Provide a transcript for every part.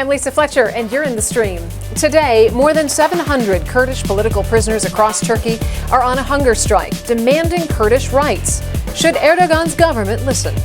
I'm Lisa Fletcher, and you're in the stream. Today, more than 700 Kurdish political prisoners across Turkey are on a hunger strike, demanding Kurdish rights. Should Erdogan's government listen?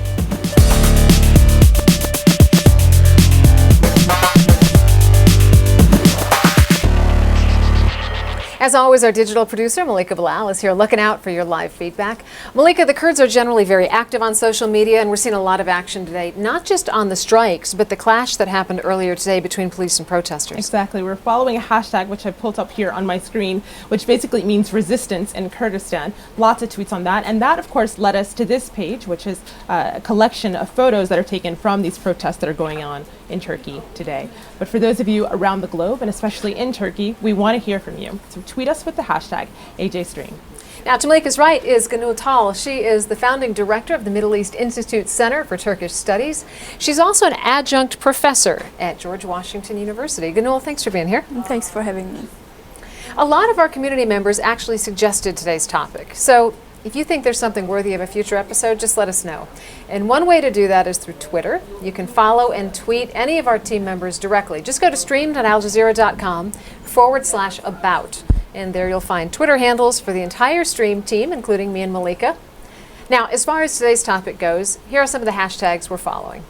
As always, our digital producer, Malika Bilal, is here looking out for your live feedback. Malika, the Kurds are generally very active on social media, and we're seeing a lot of action today, not just on the strikes, but the clash that happened earlier today between police and protesters. Exactly. We're following a hashtag, which I pulled up here on my screen, which basically means resistance in Kurdistan. Lots of tweets on that. And that, of course, led us to this page, which is a collection of photos that are taken from these protests that are going on in Turkey today. But for those of you around the globe, and especially in Turkey, we want to hear from you. So tweet us with the hashtag AJStream. Now, to Malika's right is Gönül Tal. She is the founding director of the Middle East Institute Center for Turkish Studies. She's also an adjunct professor at George Washington University. Gönül, thanks for being here. Thanks for having me. A lot of our community members actually suggested today's topic. So if you think there's something worthy of a future episode, just let us know. And one way to do that is through Twitter. You can follow and tweet any of our team members directly. Just go to stream.aljazeera.com/about. And there you'll find Twitter handles for the entire stream team, including me and Malika. Now, as far as today's topic goes, here are some of the hashtags we're following.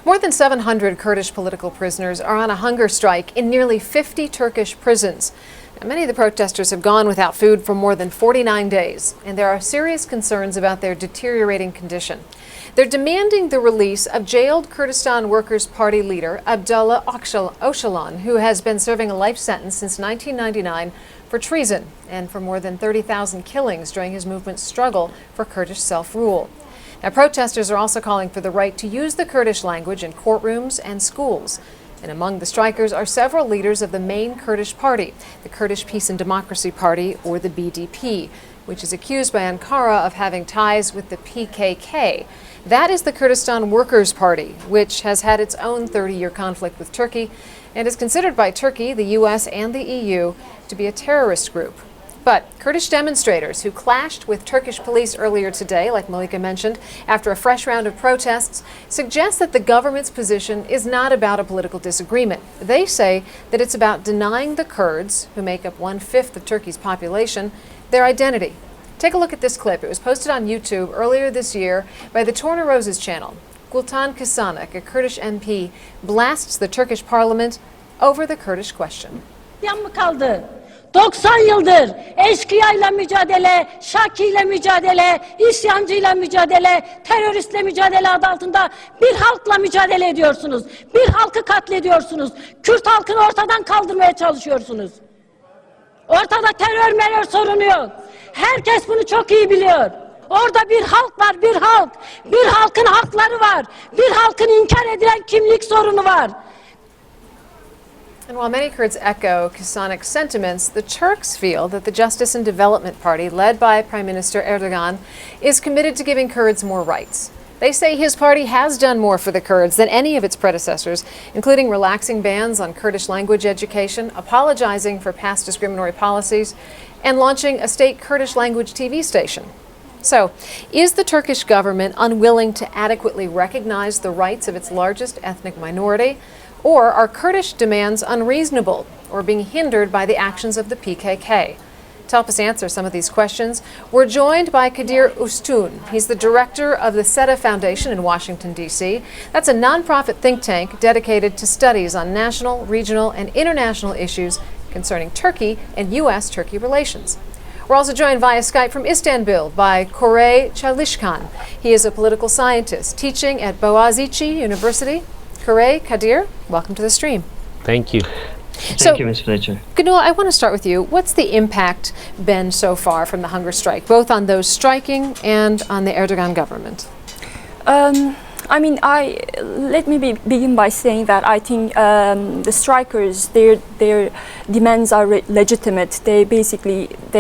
More than 700 Kurdish political prisoners are on a hunger strike in nearly 50 Turkish prisons. Now, many of the protesters have gone without food for more than 49 days, and there are serious concerns about their deteriorating condition. They're demanding the release of jailed Kurdistan Workers' Party leader Abdullah Öcalan, who has been serving a life sentence since 1999 for treason and for more than 30,000 killings during his movement's struggle for Kurdish self-rule. Now, protesters are also calling for the right to use the Kurdish language in courtrooms and schools. And among the strikers are several leaders of the main Kurdish party, the Kurdish Peace and Democracy Party, or the BDP, which is accused by Ankara of having ties with the PKK. That is the Kurdistan Workers' Party, which has had its own 30-year conflict with Turkey and is considered by Turkey, the U.S., and the EU to be a terrorist group. But Kurdish demonstrators who clashed with Turkish police earlier today, like Malika mentioned, after a fresh round of protests, suggest that the government's position is not about a political disagreement. They say that it's about denying the Kurds, who make up 1/5 of Turkey's population, their identity. Take a look at this clip. It was posted on YouTube earlier this year by the Torna Roses channel. Gültan Kısanak, a Kurdish MP, blasts the Turkish parliament over the Kurdish question. 90 yıldır eşkıyayla mücadele, şakiyle mücadele, isyancıyla mücadele, teröristle mücadele adı altında bir halkla mücadele ediyorsunuz. Bir halkı katlediyorsunuz. Kürt halkını ortadan kaldırmaya çalışıyorsunuz. Ortada terör sorunu yok. Herkes bunu çok iyi biliyor. Orada bir halk var, bir halk. Bir halkın hakları var. Bir halkın inkar edilen kimlik sorunu var. And while many Kurds echo Kısanak's sentiments, the Turks feel that the Justice and Development Party, led by Prime Minister Erdogan, is committed to giving Kurds more rights. They say his party has done more for the Kurds than any of its predecessors, including relaxing bans on Kurdish language education, apologizing for past discriminatory policies, and launching a state Kurdish language TV station. So, is the Turkish government unwilling to adequately recognize the rights of its largest ethnic minority? Or are Kurdish demands unreasonable or being hindered by the actions of the PKK? To help us answer some of these questions, we're joined by Kadir Ustun. He's the director of the SETA Foundation in Washington, D.C. That's a nonprofit think tank dedicated to studies on national, regional, and international issues concerning Turkey and U.S.-Turkey relations. We're also joined via Skype from Istanbul by Koray Çalışkan. He is a political scientist teaching at Boğaziçi University. Koray, Kadir, welcome to the stream. Thank you. Thank you, Ms. Fletcher. Gönül, I want to start with you. What's the impact been so far from the hunger strike, both on those striking and on the Erdogan government? I mean, let me begin by saying that I think the strikers, their demands are legitimate. They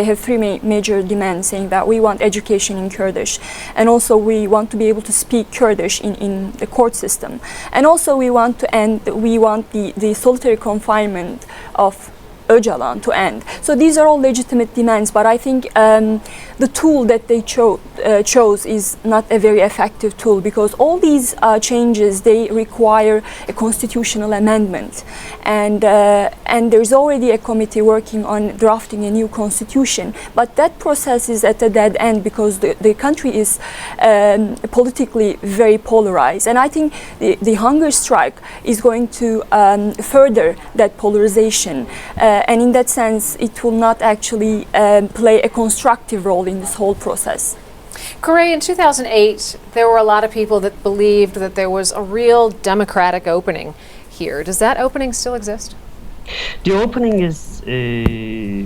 have three major demands, saying that we want education in Kurdish, and also we want to be able to speak Kurdish in the court system, and also we want the solitary confinement of Öcalan to end. So these are all legitimate demands, but I think the tool that they chose is not a very effective tool, because all these changes, they require a constitutional amendment, and there's already a committee working on drafting a new constitution, but that process is at a dead end because the country is politically very polarized, and I think the hunger strike is going to further that polarization. And in that sense, it will not actually play a constructive role in this whole process. Corey, in 2008, there were a lot of people that believed that there was a real democratic opening here. Does that opening still exist? The opening is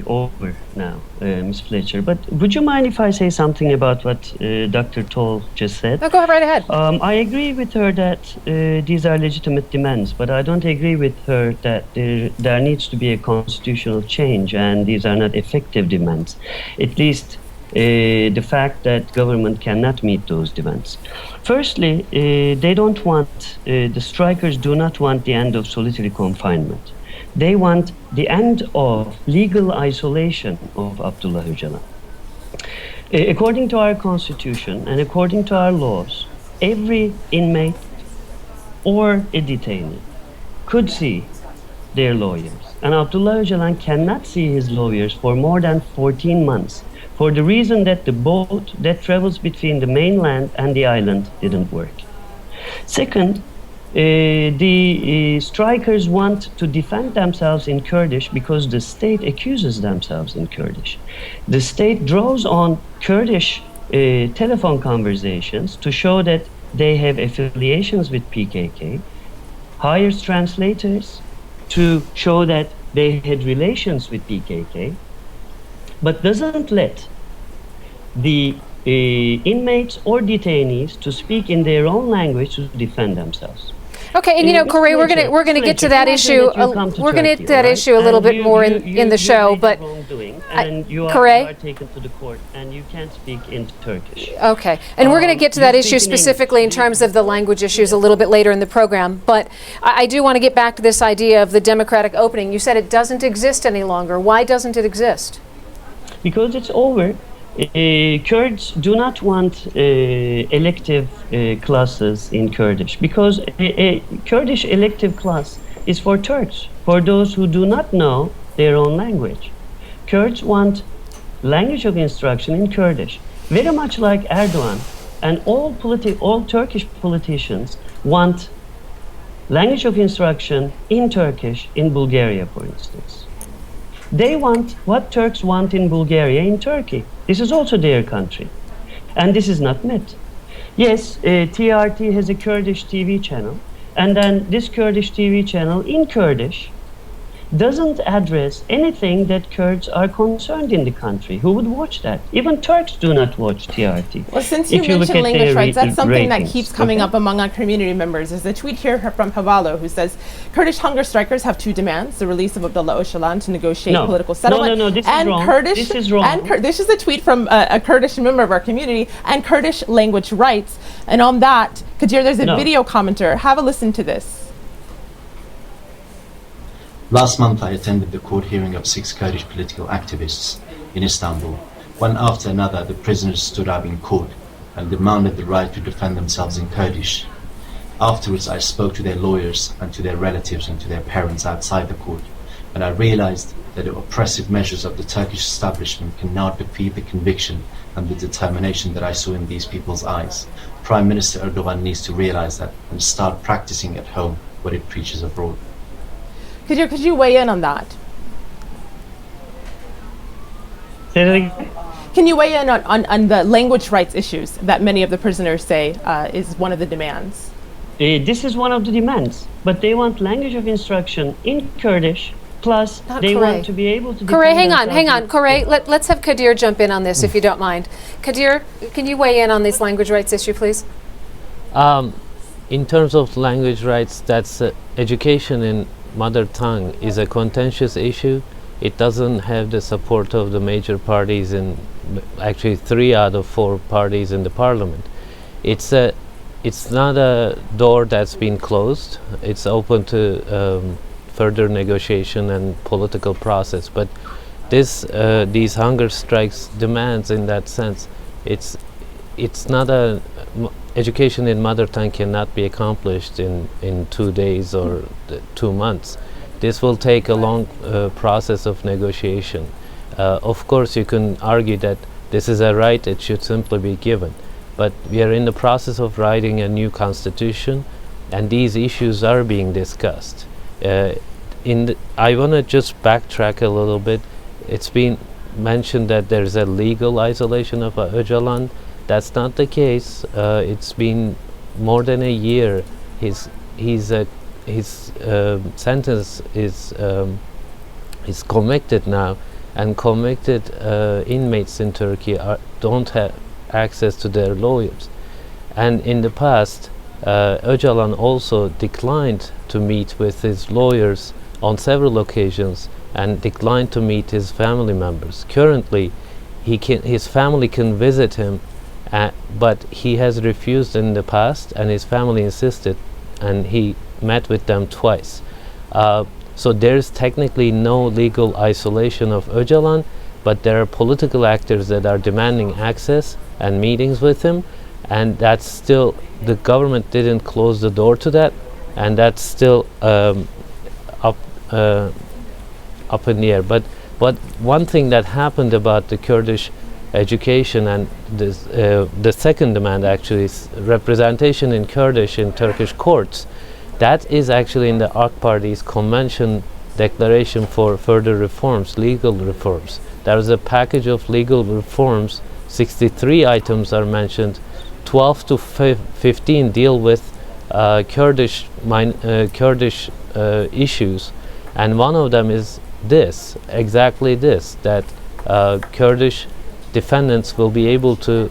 over now, Ms. Fletcher, but would you mind if I say something about what Dr. Toll just said? No, go right ahead. I agree with her that these are legitimate demands, but I don't agree with her that there needs to be a constitutional change and these are not effective demands. At least the fact that government cannot meet those demands. Firstly, they don't want, the strikers do not want the end of solitary confinement. They want the end of legal isolation of Abdullah Öcalan. According to our constitution and according to our laws, every inmate or a detainee could see their lawyers. And Abdullah Öcalan cannot see his lawyers for more than 14 months for the reason that the boat that travels between the mainland and the island didn't work. Second, the strikers want to defend themselves in Kurdish because the state accuses themselves in Kurdish. The state draws on Kurdish telephone conversations to show that they have affiliations with PKK, hires translators to show that they had relations with PKK, but doesn't let the inmates or detainees to speak in their own language to defend themselves. Okay, and you know, Corey, we're gonna get to that issue. We're gonna get to that issue a little bit more in the show, but and you Corey, are taken to the court, and you can't speak in Turkish. Okay, and we're gonna get to that issue specifically in terms of the language issues a little bit later in the program. But I do want to get back to this idea of the democratic opening. You said it doesn't exist any longer. Why doesn't it exist? Because it's over. Kurds do not want elective classes in Kurdish because a Kurdish elective class is for Turks, for those who do not know their own language. Kurds want language of instruction in Kurdish, very much like Erdogan, and all Turkish politicians want language of instruction in Turkish in Bulgaria, for instance. They want what Turks want in Bulgaria in Turkey. This is also their country. And this is not met. Yes, TRT has a Kurdish TV channel. And then this Kurdish TV channel in Kurdish doesn't address anything that Kurds are concerned in the country. Who would watch that? Even Turks do not watch TRT. Well, since you mentioned language rights, that's something that keeps coming up among our community members. There's a tweet here from Havalo who says, Kurdish hunger strikers have two demands: the release of Abdullah Öcalan to negotiate political settlement. No, this and is wrong. Kurdish, this is wrong. And this is a tweet from a Kurdish member of our community, and Kurdish language rights. And on that, Kadir, there's a video commenter. Have a listen to this. Last month I attended the court hearing of 6 Kurdish political activists in Istanbul. One after another, the prisoners stood up in court and demanded the right to defend themselves in Kurdish. Afterwards I spoke to their lawyers and to their relatives and to their parents outside the court, and I realized that the oppressive measures of the Turkish establishment cannot defeat the conviction and the determination that I saw in these people's eyes. Prime Minister Erdogan needs to realize that and start practicing at home what it preaches abroad. Could you weigh in on that? Say that again? Can you weigh in on the language rights issues that many of the prisoners say is one of the demands? This is one of the demands, but they want language of instruction in Kurdish, plus they want to be able to... Corey, hang on. Corey, let's have Kadir jump in on this, if you don't mind. Kadir, can you weigh in on this language rights issue, please? in terms of language rights, that's education in mother tongue is a contentious issue. It doesn't have the support of the major parties in actually 3 out of 4 parties in the parliament. It's not a door that's been closed. It's open to further negotiation and political process. But these hunger strikes demands in that sense, it's not education in mother tongue cannot be accomplished in 2 days or 2 months. This will take a long process of negotiation. Of course, you can argue that this is a right, it should simply be given. But we are in the process of writing a new constitution, and these issues are being discussed. I want to just backtrack a little bit. It's been mentioned that there's a legal isolation of Öcalan. That's not the case. It's been more than a year. His sentence is convicted now, and convicted inmates in Turkey don't have access to their lawyers. And in the past, Öcalan also declined to meet with his lawyers on several occasions and declined to meet his family members. Currently, his family can visit him, but he has refused in the past, and his family insisted, and he met with them twice. So there's technically no legal isolation of Öcalan, but there are political actors that are demanding access and meetings with him, and that's still, the government didn't close the door to that, and that's still up in the air. But one thing that happened about the Kurdish education, and this, the second demand actually is representation in Kurdish in Turkish courts. That is actually in the AK Party's convention declaration for further reforms, legal reforms. There is a package of legal reforms. 63 items are mentioned. 12 to 15 deal with Kurdish issues, and one of them is this, exactly this, that Kurdish defendants will be able to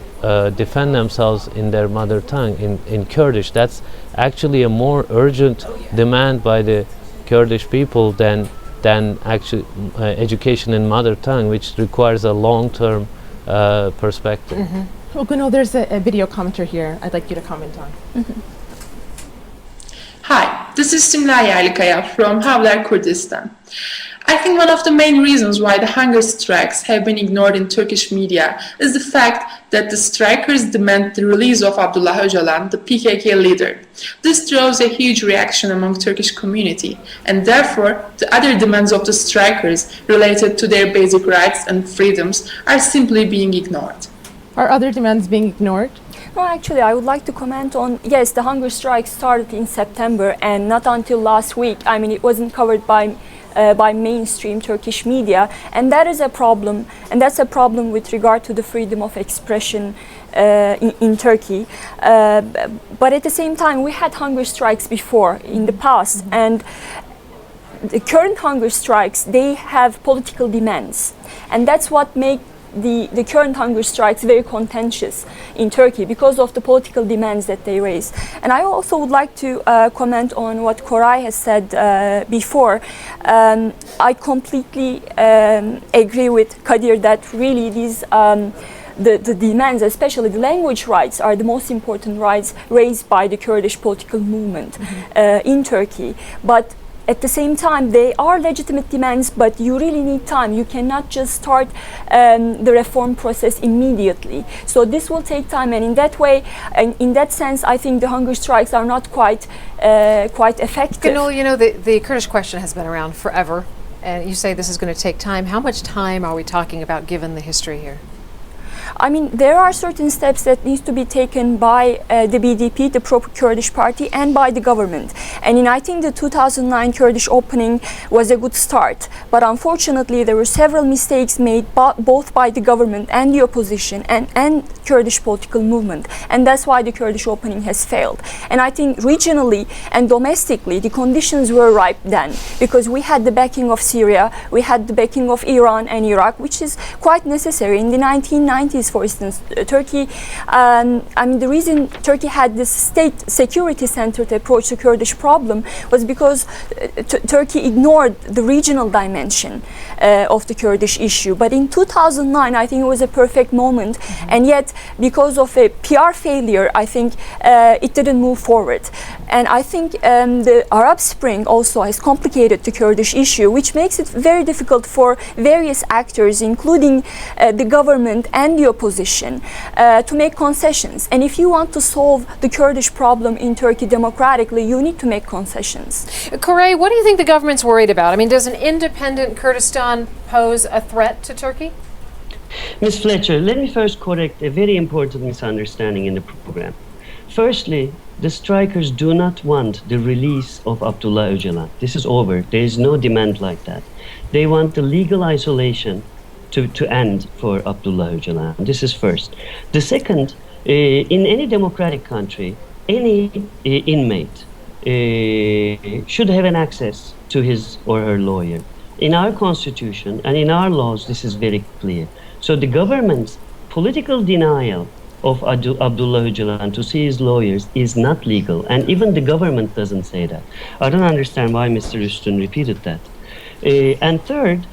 defend themselves in their mother tongue, in Kurdish. That's actually a more urgent demand by the Kurdish people than actually education in mother tongue, which requires a long-term perspective. Mm-hmm. Well, Gunal, there's a video commenter here I'd like you to comment on. Mm-hmm. Hi, this is Simla Yerlikaya from Havler, Kurdistan. I think one of the main reasons why the hunger strikes have been ignored in Turkish media is the fact that the strikers demand the release of Abdullah Öcalan, the PKK leader. This draws a huge reaction among Turkish community, and therefore the other demands of the strikers related to their basic rights and freedoms are simply being ignored. Are other demands being ignored? No, actually, I would like to comment on, yes, the hunger strike started in September, and not until last week. I mean, it wasn't covered by mainstream Turkish media, and that is a problem, and that's a problem with regard to the freedom of expression in Turkey. But at the same time, we had hunger strikes before in the past, and the current hunger strikes, they have political demands, and that's what makes the current hunger strikes very contentious in Turkey because of the political demands that they raise. And I also would like to comment on what Koray has said before. I completely agree with Kadir that really these the demands, especially the language rights, are the most important rights raised by the Kurdish political movement in Turkey. But at the same time, they are legitimate demands, but you really need time. You cannot just start the reform process immediately. So this will take time, and in that way, and in that sense, I think the hunger strikes are not quite effective. Gunal, you know, the Kurdish question has been around forever, and you say this is going to take time. How much time are we talking about given the history here? I mean, there are certain steps that need to be taken by the BDP, the pro-Kurdish party, and by the government. And I think the 2009 Kurdish opening was a good start. But unfortunately, there were several mistakes made both by the government and the opposition and Kurdish political movement. And that's why the Kurdish opening has failed. And I think regionally and domestically, the conditions were ripe then, because we had the backing of Syria, we had the backing of Iran and Iraq, which is quite necessary. In the 1990s, case, for instance, Turkey, I mean, the reason Turkey had this state security-centered approach to Kurdish problem was because Turkey ignored the regional dimension of the Kurdish issue. But in 2009, I think it was a perfect moment, and yet because of a PR failure, I think it didn't move forward. And I think the Arab Spring also has complicated the Kurdish issue, which makes it very difficult for various actors, including the government and the opposition, to make concessions. And if you want to solve the Kurdish problem in Turkey democratically, you need to make concessions. Koray, what do you think the government's worried about? I mean, does an independent Kurdistan pose a threat to Turkey? Ms. Fletcher, let me first correct a very important misunderstanding in the program. Firstly, the strikers do not want the release of Abdullah Öcalan. This is over. There is no demand like that. They want the legal isolation to end for Abdullah Öcalan. This is first. The second, in any democratic country, any inmate should have an access to his or her lawyer. In our constitution and in our laws, this is very clear. So the government's political denial of Abdullah Öcalan to see his lawyers is not legal, and even the government doesn't say that. I don't understand why Mr. Üstün repeated that. And third,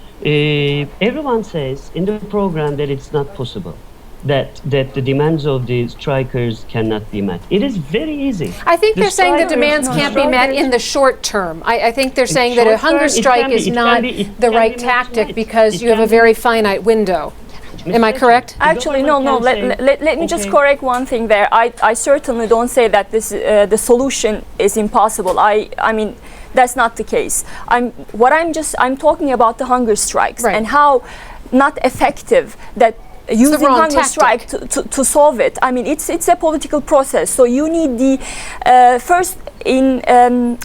everyone says in the program that it's not possible, that the demands of the strikers cannot be met. It is very easy. I think they're saying the demands can't be met in the short term. I think they're saying that a hunger strike is not the right tactic because you have a very finite window. Am I correct? Actually, no. Let me just correct one thing there. I certainly don't say that this the solution is impossible. I mean, that's not the case. I'm talking about the hunger strikes, right, and how not effective that using hunger strike to solve it. I mean, it's a political process. So you need the first in.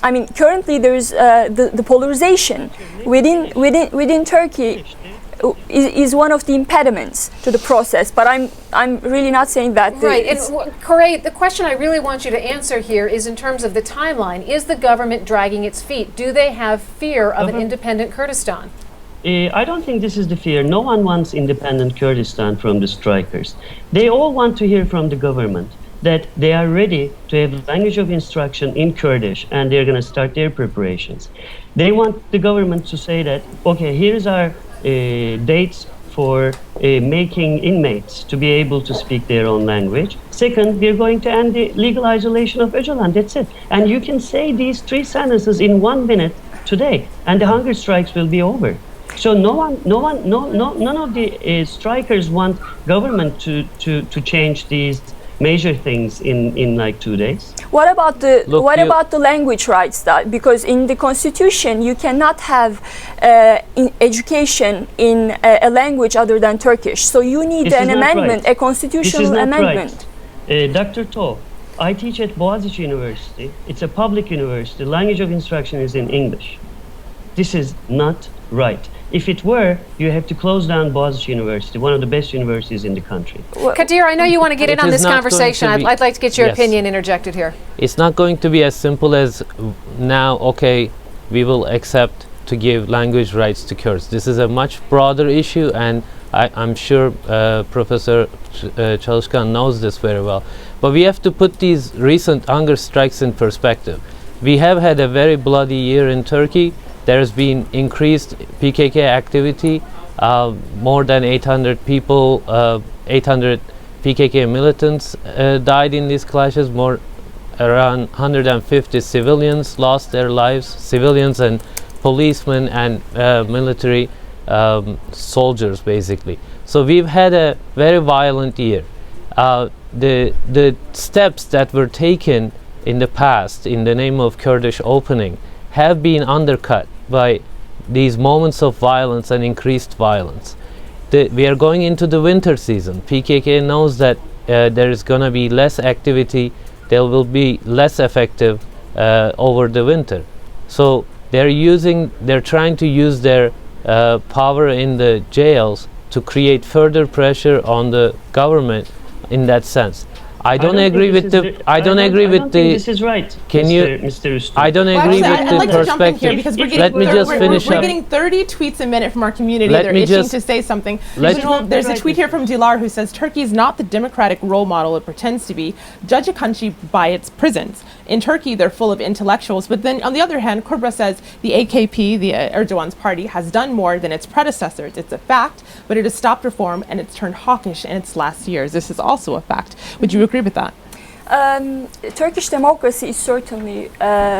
I mean, currently there is the polarization within Turkey. Is one of the impediments to the process, but I'm really not saying that. Right, and Koray, the question I really want you to answer here is in terms of the timeline. Is the government dragging its feet? Do they have fear of an independent Kurdistan? I don't think this is the fear. No one wants independent Kurdistan from the strikers. They all want to hear from the government that they are ready to have language of instruction in Kurdish, and they're going to start their preparations. They want the government to say that, okay, here's our dates for making inmates to be able to speak their own language. Second, we're going to end the legal isolation of Öcalan. That's it. And you can say these three sentences in 1 minute today, and the hunger strikes will be over. So none of the strikers want government to change these major things in like 2 days. What about the language rights? Because in the constitution you cannot have education in a language other than Turkish. So you need an amendment, a constitutional amendment. Right. Dr. To, I teach at Boğaziçi University. It's a public university. The language of instruction is in English. This is not right. If it were, you have to close down Boğaziçi University, one of the best universities in the country. Kadir, I know you want to get in on this conversation. I'd like to get your opinion interjected here. It's not going to be as simple as now, okay, we will accept to give language rights to Kurds. This is a much broader issue, and I'm sure Professor Çalışkan knows this very well. But we have to put these recent hunger strikes in perspective. We have had a very bloody year in Turkey. There has been increased PKK activity. More than 800 people, 800 PKK militants died in these clashes. Around 150 civilians lost their lives, civilians and policemen and military soldiers, basically. So we've had a very violent year. The steps that were taken in the past in the name of Kurdish opening have been undercut by these moments of violence and increased violence. We are going into the winter season. PKK knows that there is going to be less activity. They will be less effective over the winter. So they're trying to use their power in the jails to create further pressure on the government in that sense. I don't agree with the. I don't agree with I don't think the. this is right. Can Mr. you? Mr. Ustul. I don't Well, agree actually, with I'd like the to jump in here perspective. because we're getting, Let me just finish we're up. getting 30 tweets a minute from our community. Let They're me itching just- to say something. Let- General, there's a tweet here from Dilar who says Turkey is not the democratic role model it pretends to be. Judge a country by its prisons. In Turkey, they're full of intellectuals. But then, on the other hand, Kubra says the AKP, the Erdogan's party, has done more than its predecessors. It's a fact, but it has stopped reform and it's turned hawkish in its last years. This is also a fact. Would you agree with that? Turkish democracy is certainly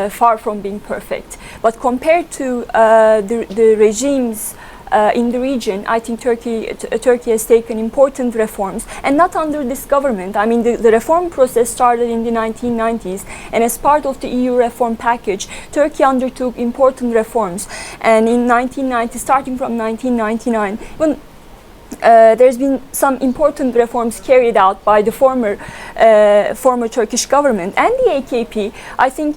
far from being perfect, but compared to the regimes in the region, I think Turkey has taken important reforms, and not under this government. I mean, the reform process started in the 1990s, and as part of the EU reform package, Turkey undertook important reforms. And in 1990, starting from 1999, when there's been some important reforms carried out by the former Turkish government and the AKP. I think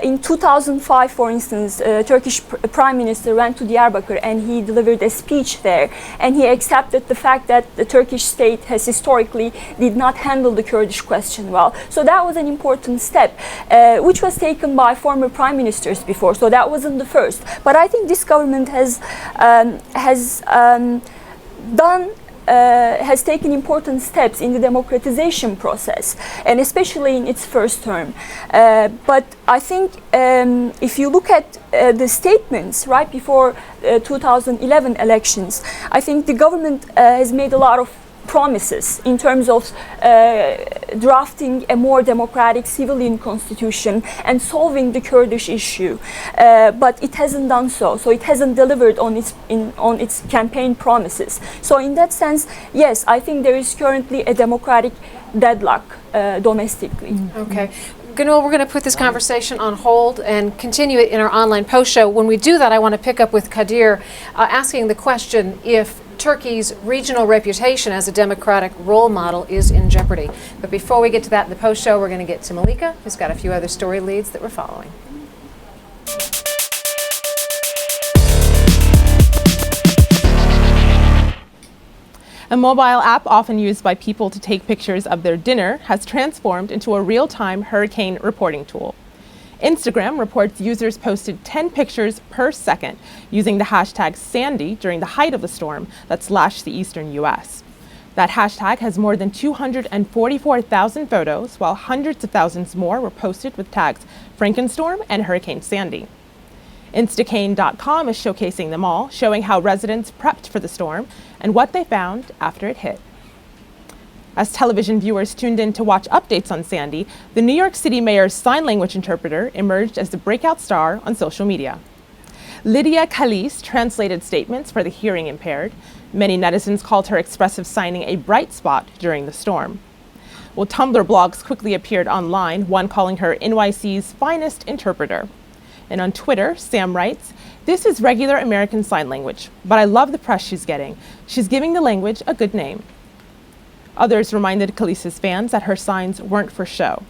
in 2005, for instance, Turkish Prime Minister went to Diyarbakir and he delivered a speech there, and he accepted the fact that the Turkish state has historically did not handle the Kurdish question well. So that was an important step, which was taken by former prime ministers before. So that wasn't the first. But I think this government has taken important steps in the democratization process, and especially in its first term. But I think if you look at the statements right before 2011 elections, I think the government has made a lot of promises in terms of drafting a more democratic civilian constitution and solving the Kurdish issue, but it hasn't done so. So it hasn't delivered on its campaign promises. So in that sense, yes, I think there is currently a democratic deadlock domestically. Okay. Gönül, we're going to put this conversation on hold and continue it in our online post show. When we do that, I want to pick up with Kadir, asking the question if Turkey's regional reputation as a democratic role model is in jeopardy. But before we get to that in the post show, we're going to get to Malika, who's got a few other story leads that we're following. A mobile app often used by people to take pictures of their dinner has transformed into a real-time hurricane reporting tool. Instagram reports users posted 10 pictures per second using the hashtag Sandy during the height of the storm that slashed the eastern U.S. That hashtag has more than 244,000 photos, while hundreds of thousands more were posted with tags Frankenstorm and Hurricane Sandy. Instacane.com is showcasing them all, showing how residents prepped for the storm and what they found after it hit. As television viewers tuned in to watch updates on Sandy, the New York City mayor's sign language interpreter emerged as the breakout star on social media. Lydia Kalis translated statements for the hearing impaired. Many netizens called her expressive signing a bright spot during the storm. Well, Tumblr blogs quickly appeared online, one calling her NYC's finest interpreter. And on Twitter, Sam writes, "This is regular American Sign Language, but I love the press she's getting. She's giving the language a good name." Others reminded Khalees's fans that her signs weren't for show.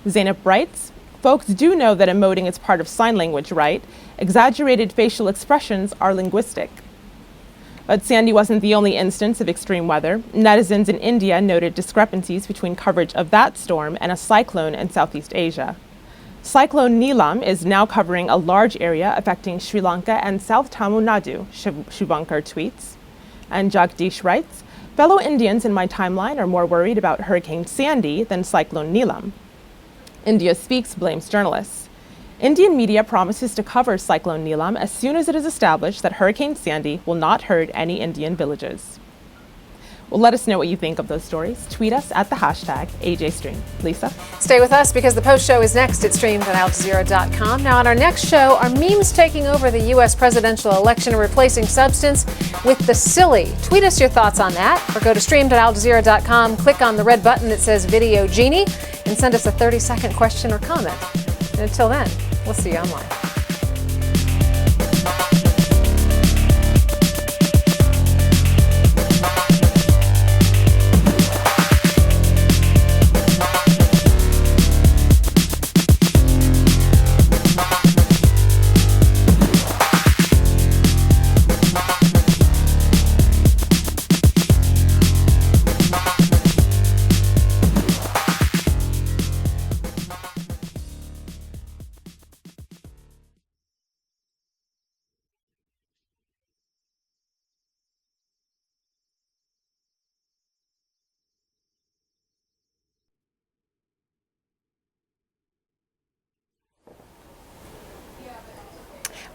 Zainab writes, "Folks do know that emoting is part of sign language, right? Exaggerated facial expressions are linguistic." But Sandy wasn't the only instance of extreme weather. Netizens in India noted discrepancies between coverage of that storm and a cyclone in Southeast Asia. Cyclone Neelam is now covering a large area affecting Sri Lanka and South Tamil Nadu, Shubhankar tweets. And Jagdish writes, "Fellow Indians in my timeline are more worried about Hurricane Sandy than Cyclone Neelam." India Speaks blames journalists. Indian media promises to cover Cyclone Neelam as soon as it is established that Hurricane Sandy will not hurt any Indian villages. Well, let us know what you think of those stories. Tweet us at the hashtag AJStream. Lisa? Stay with us because the post show is next at stream.aljazeera.com. Now, on our next show, are memes taking over the U.S. presidential election and replacing substance with the silly? Tweet us your thoughts on that, or go to stream.aljazeera.com, click on the red button that says Video Genie, and send us a 30-second question or comment. And until then, we'll see you online.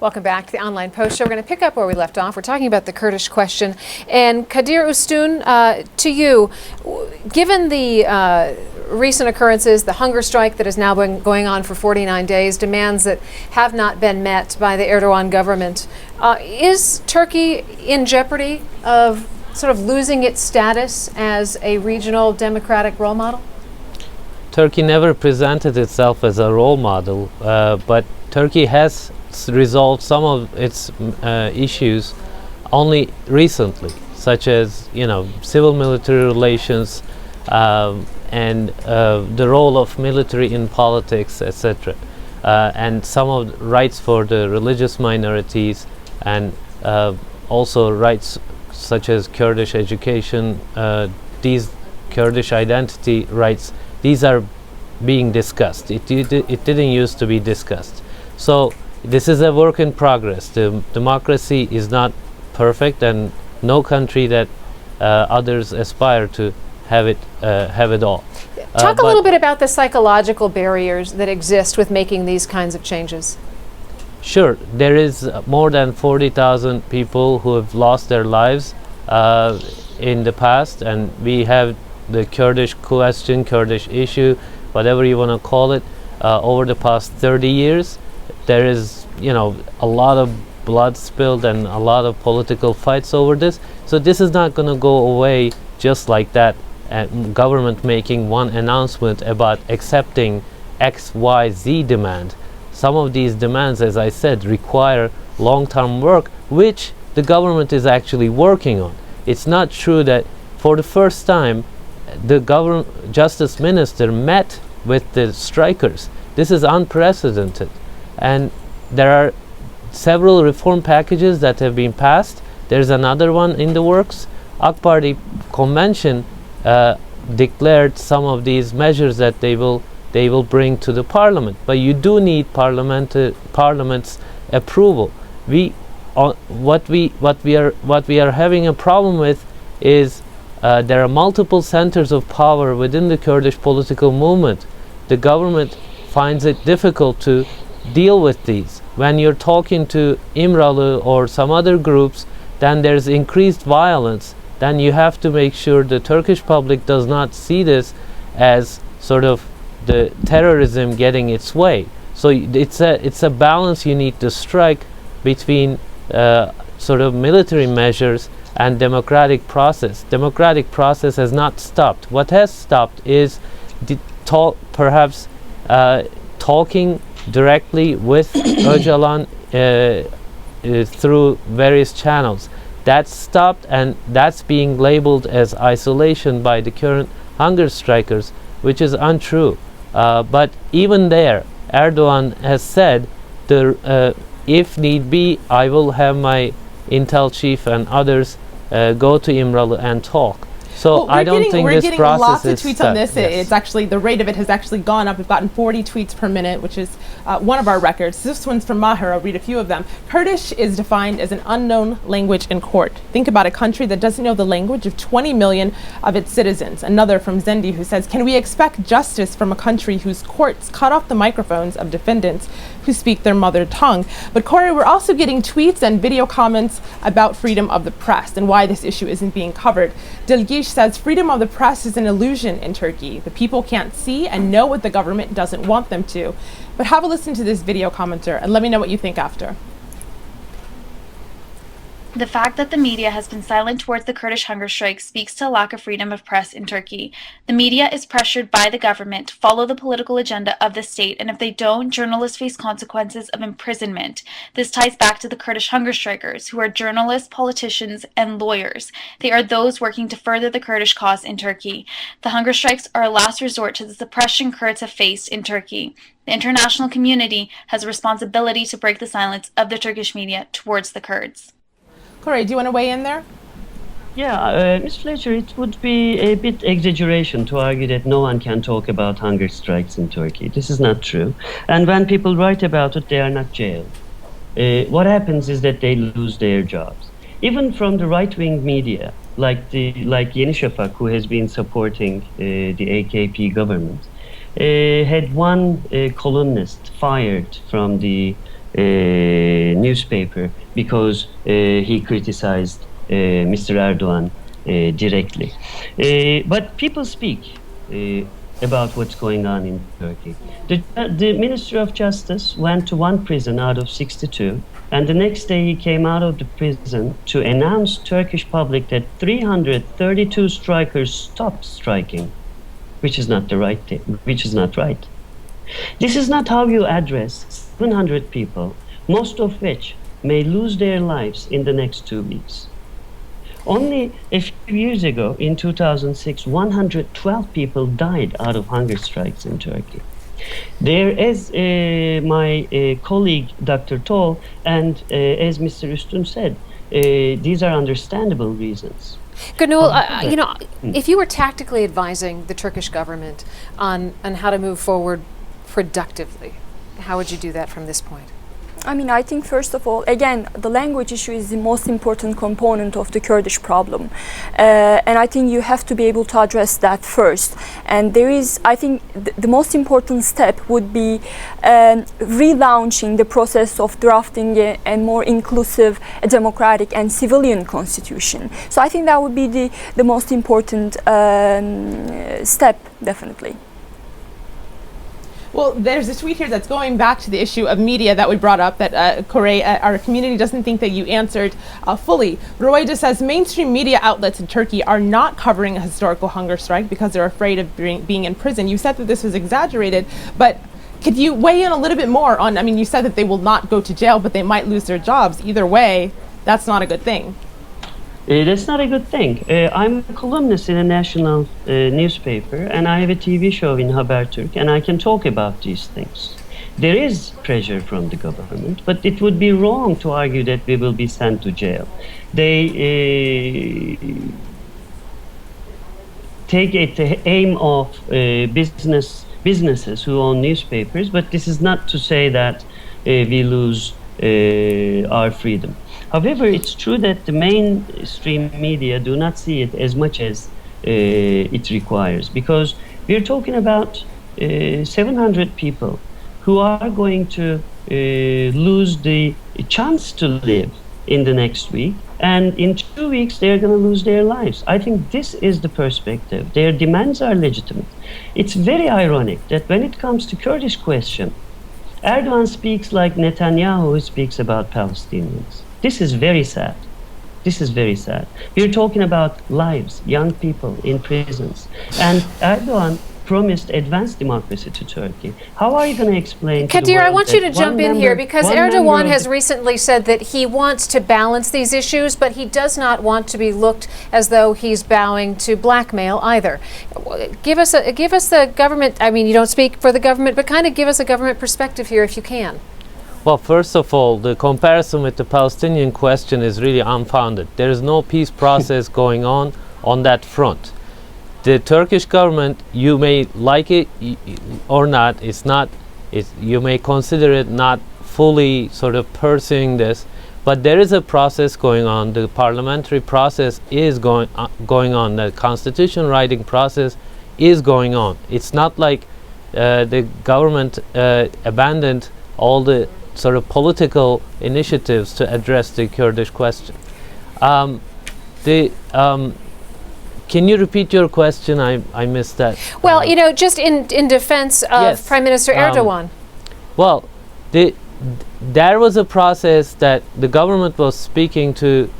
Welcome back to the Online Post Show. We're going to pick up where we left off. We're talking about the Kurdish question. And Kadir Üstün, to you, given the recent occurrences, the hunger strike that has now been going on for 49 days, demands that have not been met by the Erdogan government, is Turkey in jeopardy of sort of losing its status as a regional democratic role model? Turkey never presented itself as a role model, but Turkey has resolved some of its issues only recently, such as, civil-military relations and the role of military in politics, etc. And some of the rights for the religious minorities, and also rights such as Kurdish education, these Kurdish identity rights, these are being discussed. It didn't used to be discussed. So this is a work in progress. The democracy is not perfect, and no country that others aspire to have it all. Talk a little bit about the psychological barriers that exist with making these kinds of changes. Sure, there is more than 40,000 people who have lost their lives in the past, and we have the Kurdish question, Kurdish issue, whatever you want to call it, over the past 30 years. There is, a lot of blood spilled and a lot of political fights over this. So this is not going to go away just like that. Government making one announcement about accepting X, Y, Z demand. Some of these demands, as I said, require long-term work, which the government is actually working on. It's not true that for the first time the justice minister met with the strikers. This is unprecedented. And there are several reform packages that have been passed. There's another one in the works. AK Party convention declared some of these measures that they will bring to the parliament. But you do need parliament's approval. What we are having a problem with is there are multiple centers of power within the Kurdish political movement. The government finds it difficult to deal with these. When you're talking to İmralı or some other groups, then there's increased violence. Then you have to make sure the Turkish public does not see this as sort of the terrorism getting its way. So it's a balance you need to strike between sort of military measures and democratic process. Democratic process has not stopped. What has stopped is perhaps talking directly with Öcalan through various channels. That's stopped, and that's being labeled as isolation by the current hunger strikers, which is untrue. But even there, Erdogan has said, if need be, I will have my intel chief and others go to İmralı and talk. So I don't think this process is We're getting lots of tweets on this. Yes. It's actually, the rate of it has actually gone up. We've gotten 40 tweets per minute, which is one of our records. This one's from Maher. I'll read a few of them. Kurdish is defined as an unknown language in court. Think about a country that doesn't know the language of 20 million of its citizens. Another from Zendi, who says, can we expect justice from a country whose courts cut off the microphones of defendants who speak their mother tongue? But Corey, we're also getting tweets and video comments about freedom of the press and why this issue isn't being covered. Dilgish says freedom of the press is an illusion in Turkey. The people can't see and know what the government doesn't want them to. But have a listen to this video commenter and let me know what you think after. The fact that the media has been silent towards the Kurdish hunger strike speaks to a lack of freedom of press in Turkey. The media is pressured by the government to follow the political agenda of the state, and if they don't, journalists face consequences of imprisonment. This ties back to the Kurdish hunger strikers, who are journalists, politicians, and lawyers. They are those working to further the Kurdish cause in Turkey. The hunger strikes are a last resort to the suppression Kurds have faced in Turkey. The international community has a responsibility to break the silence of the Turkish media towards the Kurds. Corey, do you want to weigh in there? Yeah, Ms. Fletcher, it would be a bit exaggeration to argue that no one can talk about hunger strikes in Turkey. This is not true. And when people write about it, they are not jailed. What happens is that they lose their jobs. Even from the right-wing media, like Yeni Şafak, who has been supporting the AKP government, had one columnist fired from the newspaper because he criticized Mr. Erdogan directly. But people speak about what's going on in Turkey. The Minister of Justice went to one prison out of 62, and the next day he came out of the prison to announce Turkish public that 332 strikers stopped striking, which is not the right thing, which is not right. This is not how you address 700 people, most of which may lose their lives in the next 2 weeks. Only a few years ago, in 2006, 112 people died out of hunger strikes in Turkey. There, as my colleague Dr. Toll and as Mr. Üstün said, these are understandable reasons. Gülnur, if you were tactically advising the Turkish government on how to move forward productively, how would you do that from this point? I mean, I think first of all, again, the language issue is the most important component of the Kurdish problem. And I think you have to be able to address that first. And there is, I think, the most important step would be relaunching the process of drafting a more inclusive, a democratic and civilian constitution. So I think that would be the most important step, definitely. Well, there's a tweet here that's going back to the issue of media that we brought up that Corey, our community doesn't think that you answered fully. Ruwaida says mainstream media outlets in Turkey are not covering a historical hunger strike because they're afraid of being in prison. You said that this was exaggerated, but could you weigh in a little bit more on, I mean, you said that they will not go to jail, but they might lose their jobs. Either way, that's not a good thing. That's not a good thing. I'm a columnist in a national newspaper, and I have a TV show in Habertürk, and I can talk about these things. There is pressure from the government, but it would be wrong to argue that we will be sent to jail. They take it the aim of businesses who own newspapers, but this is not to say that we lose our freedom. However, it's true that the mainstream media do not see it as much as it requires, because we're talking about 700 people who are going to lose the chance to live in the next week, and in 2 weeks they're going to lose their lives. I think this is the perspective. Their demands are legitimate. It's very ironic that when it comes to Kurdish question, Erdogan speaks like Netanyahu, who speaks about Palestinians. This is very sad. This is very sad. We're talking about lives, young people in prisons. And Erdogan promised advanced democracy to Turkey. How are you going to explain to the Kadir, world I want you to that jump in here because one member Erdogan of has recently said that he wants to balance these issues, but he does not want to be looked as though he's bowing to blackmail either. Give us the government, I mean, you don't speak for the government, but kind of give us a government perspective here if you can. Well, first of all, the comparison with the Palestinian question is really unfounded. There is no peace process going on that front. The Turkish government, you may like it or not, you may consider it not fully sort of pursuing this, but there is a process going on. The parliamentary process is going on. The constitution writing process is going on. It's not like the government abandoned all the sort of political initiatives to address the Kurdish question. Can you repeat your question? I missed that. Well, just in defense of yes, Prime Minister Erdogan. Well, there was a process that the government was speaking to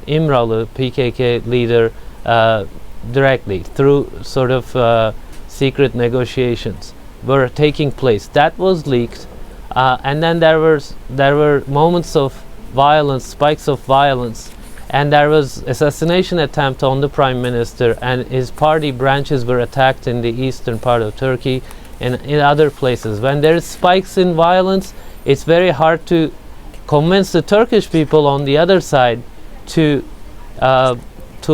İmralı, PKK leader, directly through sort of secret negotiations were taking place. That was leaked. And then there were moments of violence, spikes of violence, and there was assassination attempt on the prime minister, and his party branches were attacked in the eastern part of Turkey and in other places. When there is spikes in violence, it's very hard to convince the Turkish people on the other side to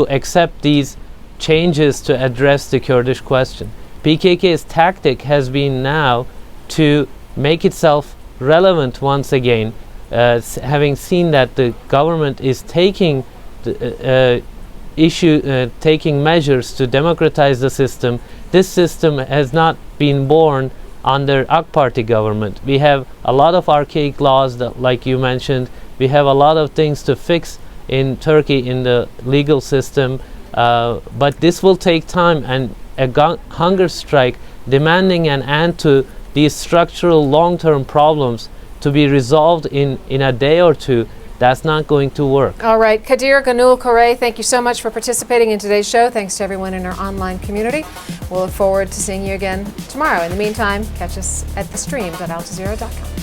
accept these changes to address the Kurdish question. PKK's tactic has been now to make itself relevant once again, having seen that the government is taking taking measures to democratize the system. This system has not been born under AK Party government. We have a lot of archaic laws that, like you mentioned, we have a lot of things to fix in Turkey in the legal system, but this will take time, and a hunger strike demanding an end to these structural long-term problems to be resolved in a day or two, that's not going to work. All right, Kadir Ghanul Kore, thank you so much for participating in today's show. Thanks to everyone in our online community. We'll look forward to seeing you again tomorrow. In the meantime, catch us at the stream at aljazeera.com.